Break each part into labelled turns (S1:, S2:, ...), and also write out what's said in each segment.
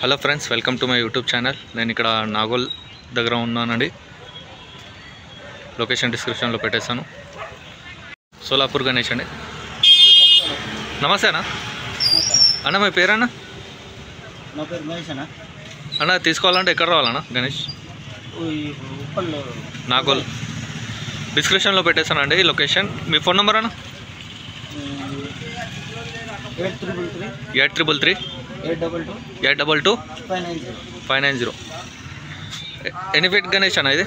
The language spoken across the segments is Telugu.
S1: Hello friends, welcome to my YouTube channel. నేను ఇక్కడ నాగోల్ దగ్గర ఉన్నానండి. లొకేషన్ డిస్క్రిప్షన్లో పెట్టేస్తాను. సోలాపూర్ గణేష్ అండి. నమస్తే అన్న. అన్న మీ పేరన్నా?
S2: నా పేరు గణేష్ అన్న.
S1: అన్న తీసుకోవాలంటే ఎక్కడ రావాలన్నా గణేష్? నాగోల్ డిస్క్రిప్షన్లో పెట్టేస్తానండి లొకేషన్. మీ ఫోన్ నెంబర్ అన్న? 8333 822 590. ఎన్ని ఫీట్ గణేష్ అన్న ఇది?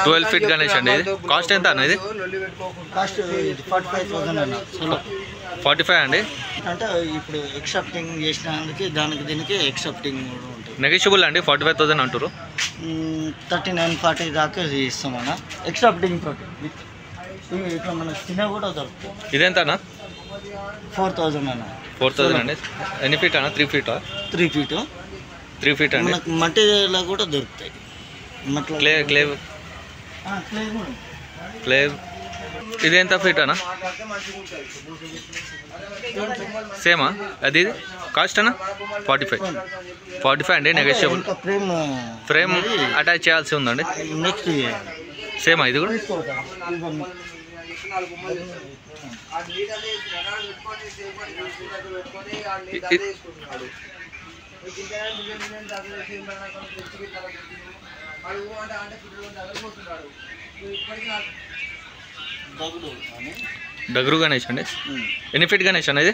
S1: 12 ఫీట్ గణేష్ అండి. ఇది కాస్ట్ ఎంత అన్న? ఇది 45 అండి.
S2: అంటే ఇప్పుడు ఎక్సెప్టింగ్ చేసినందుకు దీనికి ఎక్సెప్టింగ్ ఉంటుంది.
S1: నెగోషియబుల్ అండి. 45,000 అంటారు.
S2: 39-40 దాకా ఇస్తామన్నా ఎక్సెప్టింగ్ తోటి. ఇట్లా మన చిన్న కూడా దొరుకుతుంది.
S1: ఇదెంత అన్న?
S2: 4,000 అన్న.
S1: 4,000 అండి. ఎన్ని ఫీట్ అన్న? 3 ఫీటా?
S2: 3 ఫీట్.
S1: 3 ఫీట్ అండి.
S2: మనకు మట్టిలో కూడా దొరుకుతాయి.
S1: క్లే ఇది ఎంత ఫీట్ అన్న? సేమా అది? కాస్ట్ అన్న 45 అండి. నెగోషియబుల్. ఫ్రేమ్ అటాచ్ చేయాల్సి ఉందండి.
S2: నెక్స్ట్
S1: సేమా ఇది కూడా? డగ్రు గణేష్ అండి. ఎన్ని ఫీట్ గణేష్ అన్న ఇది?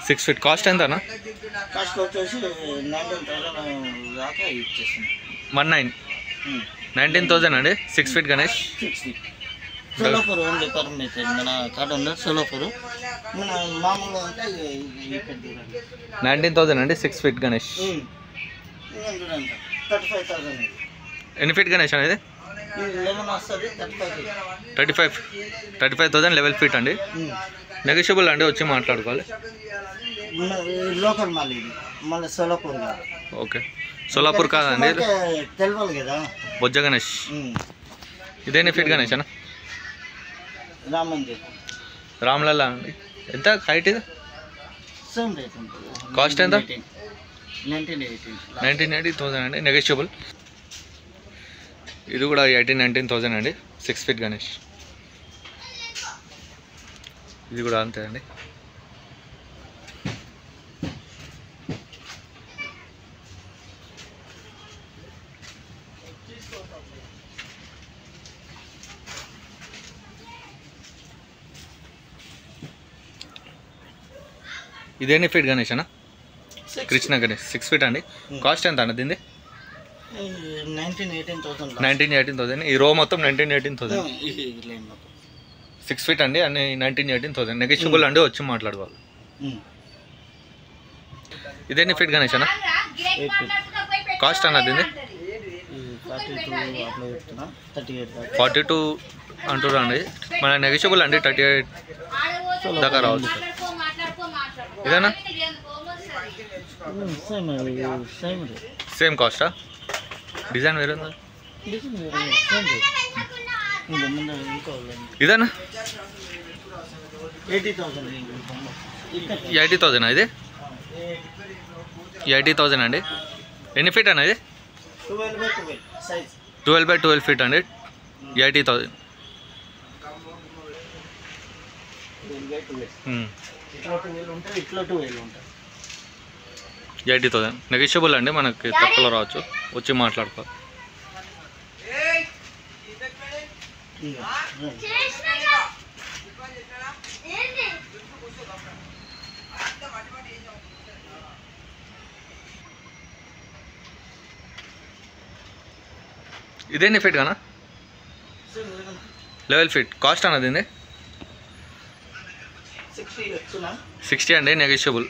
S1: 6 ఫీట్. కాస్ట్ ఎంత అన్న?
S2: కాస్ట్ వచ్చేసి 19,000 దాకా ఇచ్చేస్తుంది.
S1: 19,000 అండి. 6 feet Ganesh.
S2: Solapur only permission. మన కాడ ఉంది సోలాపూర్. మన మామూలుగా అంటే
S1: 19,000 అండి. 6 ఫీట్ గణేష్.
S2: 35,000.
S1: ఎన్ని ఫీట్ గణేష్ అనేది?
S2: 11 వస్తుంది.
S1: 35,000 11 ఫీట్ అండి. నెగోషియబుల్ అండి. వచ్చి మాట్లాడుకోవాలి.
S2: లోకల్ మళ్ళీ మళ్ళీ సోలాపూర్.
S1: ఓకే. సోలాపూర్ కాదండి,
S2: తెలియాలి కదా.
S1: బొజ్జ గణేష్. ఇదేని ఫీట్ గణేష్ అన్న?
S2: రామ్ మందిర్
S1: రామ్లల్లా అండి. ఎంత హైట్ ఇది?
S2: సేమ్ రేట్ ఉంటుంది.
S1: కాస్ట్ ఎంత?
S2: 19,000
S1: అండి. నెగోషియబుల్. ఇది కూడా 19,000 అండి. 6 ఫీట్ గణేష్. ఇది కూడా అంతే అండి. ఇదేంటి ఫీట్ గణేష్ అన్న? కృష్ణ గణేష్ 6 ఫీట్ అండి. కాస్ట్ ఎంత అన్న దీన్ని? 19,000. ఈ రో మొత్తం 19,000. 6 ఫీట్ అండి. అన్ని 19,000. నెగోషియబుల్ అండి. వచ్చి మాట్లాడుకోవాలి. ఇదేంటి ఫీట్ గణేష్ అన్న?
S2: 8 ఫీట్.
S1: కాస్ట్ అన్న దీన్ని? 42 అంటారు అండి. మన నెగోషియబుల్ అండి. 38 దాకా రావచ్చు. ఇదేనా? సేమ్ కాస్టా? డిజైన్ వేరే ఉందా? ఇదేనా? 80,000 ఇది? 80,000 అండి. ఎన్ని ఫీట్ అన్న ఇది? 12 ఫీట్ అండి. 80,000. 80,000 నెగోషియబుల్ అండి. మనకి తక్కువలో రావచ్చు. వచ్చి మాట్లాడుకో. ఇదేంటి ఫీట్ కానా? 11 ఫీట్. కాస్ట్ అన్నది 60 అండి. నెగోషియబుల్.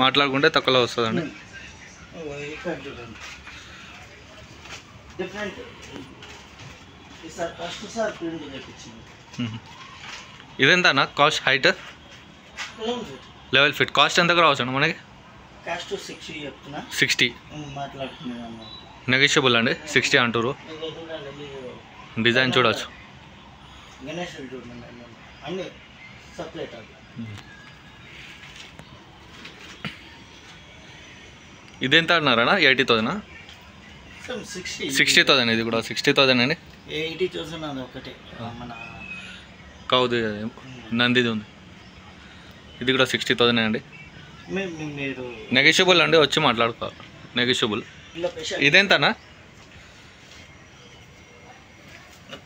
S1: మాట్లాడుకుంటే తక్కువలో వస్తుందండి. ఇదెంత అన్న కాస్ట్? Height 11 feet. కాస్ట్ ఎంత రావచ్చు అన్న మనకి?
S2: కాస్ట్ 60 చెప్తున్నా.
S1: 60
S2: మాట్లాడుతున్నాను.
S1: నెగోషియబుల్ అండి. 60 అంటారు. డిజైన్ చూడవచ్చు.
S2: గణేశుడు చూడండి అన్ని సపరేట్ అది.
S1: ఇదెంత అన్నారా? 80,000. 60,000 ఇది కూడా 60,000 అండి.
S2: 80,000 అది ఒకటే మన
S1: కౌది నందిది ఉంది. ఇది కూడా 60,000 అండి.
S2: మీరు
S1: నెగోషియబుల్ అండి, వచ్చి మాట్లాడుకోవాలి. నెగోషియబుల్. ఇదెంతనా?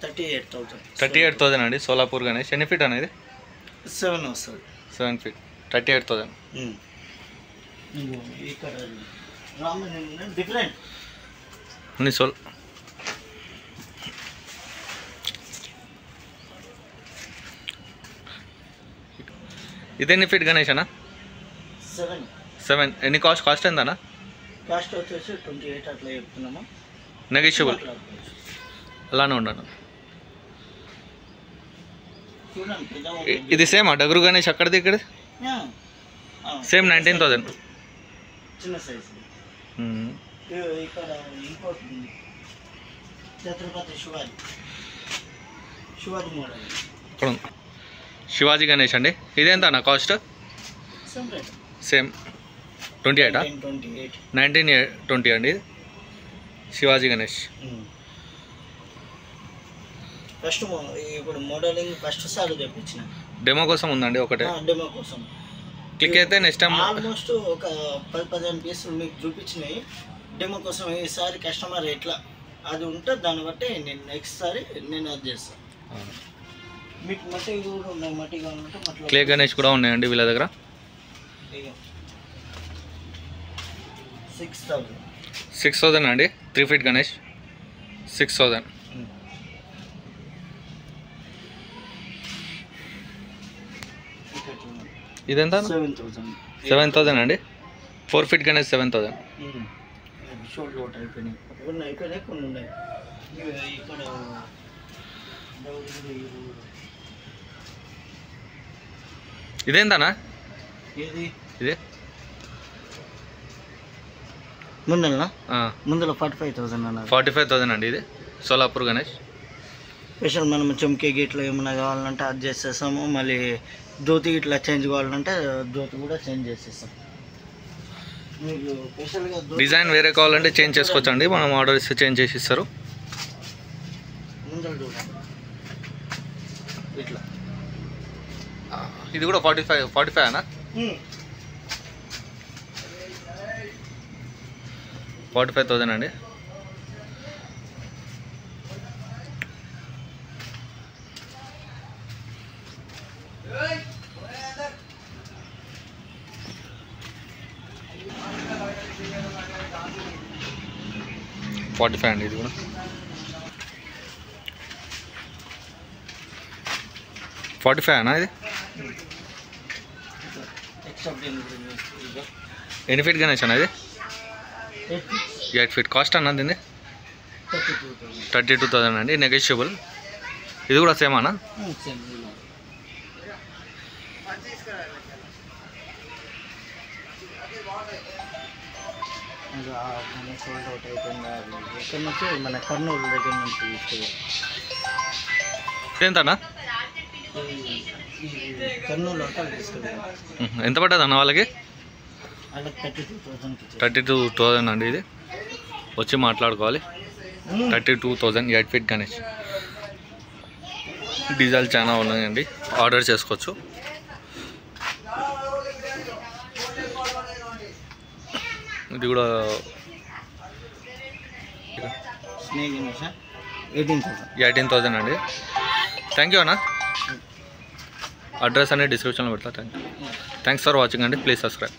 S1: 38,000 అండి. సోలాపూర్ గణేష్. ఎన్ని ఫీట్ అనేది?
S2: 7 వస్తుంది.
S1: 7 ఫీట్ 38,000.
S2: ఇక్కడ డిఫరెంట్
S1: అన్ని సోల్. ఇదెన్ని ఫీట్ గణేష్ అన్న? 7. ఎన్ని కాస్ట్ ఎంతనా?
S2: కాస్ట్ వచ్చేసి 28 అట్లా చెప్తున్నాము.
S1: నెగోషియబుల్ అలానే ఉండను. ఇది సేమ్ డగురు గణేష్ అక్కడిది ఇక్కడ సేమ్ 19,000.
S2: చిన్న సైజు. ఇక్కడ ఇంకోటి ఛత్రపతి శివాజీ మోడల్
S1: ఇక్కడ శివాజీ గణేష్ అండి. ఇదేంత అన్న కాస్ట్? సేమ్ 28. 1920 అండి. శివాజీ గణేష్.
S2: ఫస్ట్ ఇప్పుడు మోడలింగ్ ఫస్ట్ సార్ తెప్పించిన
S1: డెమో కోసం ఉందండి ఒకటే.
S2: డెమో కోసం
S1: క్లిక్ అయితే నెక్స్ట్ టైం
S2: ఆల్మోస్ట్ ఒక 10-15 పీసులు మీకు చూపించినాయి డెమో కోసం. ఈసారి కస్టమర్ ఎట్లా అది ఉంటే దాన్ని బట్టి నేను నెక్స్ట్ సారి నేను అది చేస్తాను. మీకు మట్టి కూడా ఉన్నాయి. మట్టి కావాలంటే మట్టి
S1: క్లే గణేష్ కూడా ఉన్నాయండి వీళ్ళ దగ్గర. 6,000 అండి. 3 ఫీట్ గణేష్ 6,000. ఇదెంత? 7,000 అండి. 4 ఫీట్ గణేష్ 7,000.
S2: షోల్డర్ అవుట్ అయిపోయినాయి. కొన్ని ఉన్నాయి. ఇక్కడ
S1: ఇదేంతనా? ఇదే
S2: ముందులో 45,000 అన్నారు.
S1: 45,000 అండి. ఇది సోలాపూర్ గణేష్.
S2: స్పెషల్ మనం చెంకే గిట్లో ఏమైనా కావాలంటే అది చేసేస్తాము. మళ్ళీ జ్యోతి ఇట్లా చేంజ్ కావాలంటే జ్యోతి కూడా చేంజ్ చేసేస్తాం. మీకు స్పెషల్గా
S1: డిజైన్ వేరే కావాలంటే చేంజ్ చేసుకోవచ్చు అండి. మనం ఆర్డర్ ఇస్తే చేంజ్ చేసి ఇస్తారు.
S2: ముందర చూడండి ఇట్లా.
S1: ఇది కూడా 45 అనా? 45,000 అండి. అండి. ఇది కూడా 45 అనా? ఇది ఎన్ని ఫీట్ గణేష్ అన్న? ఇది 8 ఫీట్. కాస్ట్ అన్న దీన్ని 32,000 అండి. నెగోషియబుల్. ఇది కూడా సేమ్ అన్న?
S2: సోల్డ్ అవుట్ అయిపోయింది. ఎక్కడి నుంచి? మన కర్నూలు దగ్గర నుంచి తీసుకెళ్ళాలి.
S1: ఎంతనా?
S2: కర్నూలు హోటల్ తీసుకెళ్ళాలి.
S1: ఎంత పడ్డది అన్న వాళ్ళకి?
S2: 32,000.
S1: 32,000 అండి. ఇది వచ్చి మాట్లాడుకోవాలి. 32,000 8 ఫీట్ గణేష్. డిజైన్ చాలా ఉన్నాయండి, ఆర్డర్ చేసుకోవచ్చు. ఇది కూడా 18,000 అండి. థ్యాంక్ యూ అన్న. అడ్రస్ అనేది డిస్క్రిప్షన్లో పెడతా. థ్యాంక్స్ ఫర్ వాచింగ్ అండి. Please subscribe.